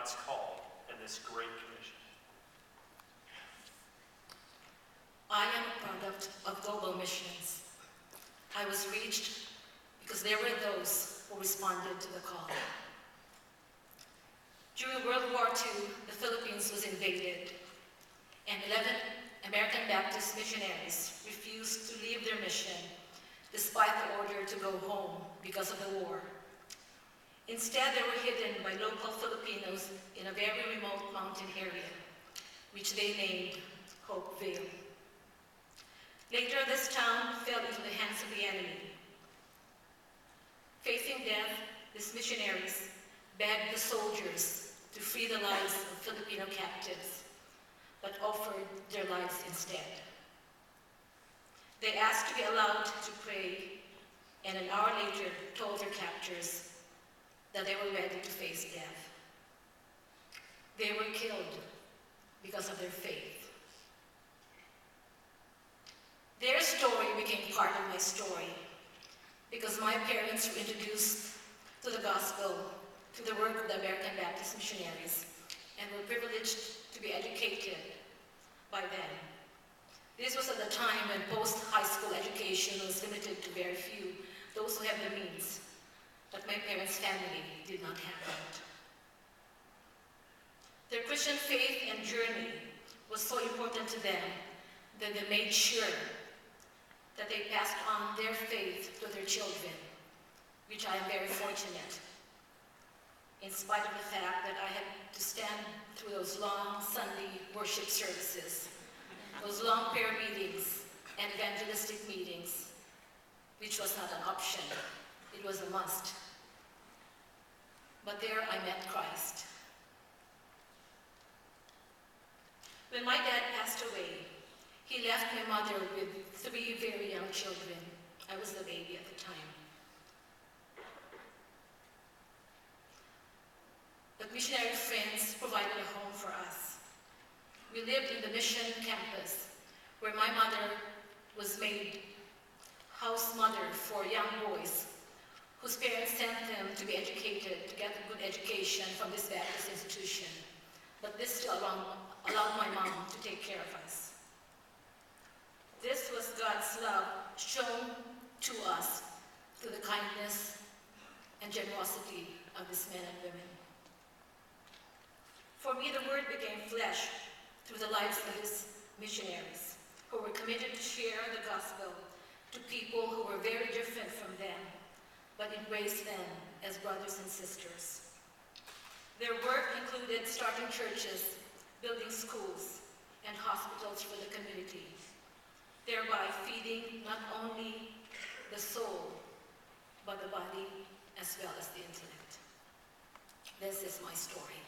God's call and this great commission? I am a product of global missions. I was reached because there were those who responded to the call. During World War II, the Philippines was invaded, and 11 American Baptist missionaries refused to leave their mission despite the order to go home because of the war. Instead, they were hidden by local Filipinos in a very remote mountain area, which they named Hopeville. Later, this town fell into the hands of the enemy. Facing death, these missionaries begged the soldiers to free the lives of Filipino captives, but offered their lives instead. They asked to be allowed to pray, and an hour later told their captors that they were ready to face death. They were killed because of their faith. Their story became part of my story because my parents were introduced to the gospel through the work of the American Baptist missionaries and were privileged to be educated by them. This was at the time when post-high school education was limited to very few, those who have the means, but my parents' family did not have that. Their Christian faith and journey was so important to them that they made sure that they passed on their faith to their children, which I am very fortunate, in spite of the fact that I had to stand through those long Sunday worship services, those long prayer meetings and evangelistic meetings, which was not an option, it was a must. But there I met Christ. When my dad passed away, he left my mother with 3 very young children. I was the baby at the time. But missionary friends provided a home for us. We lived in the mission campus, where my mother was made house mother for young boys whose parents sent them to be educated, to get a good education from this Baptist institution. But this still allowed my mom to take care of us. This was God's love shown to us through the kindness and generosity of these men and women. For me, the word became flesh through the lives of these missionaries who were committed to share the gospel to people who were very different from them, but embraced them as brothers and sisters. Their work included starting churches, building schools, and hospitals for the community, thereby feeding not only the soul, but the body as well as the intellect. This is my story.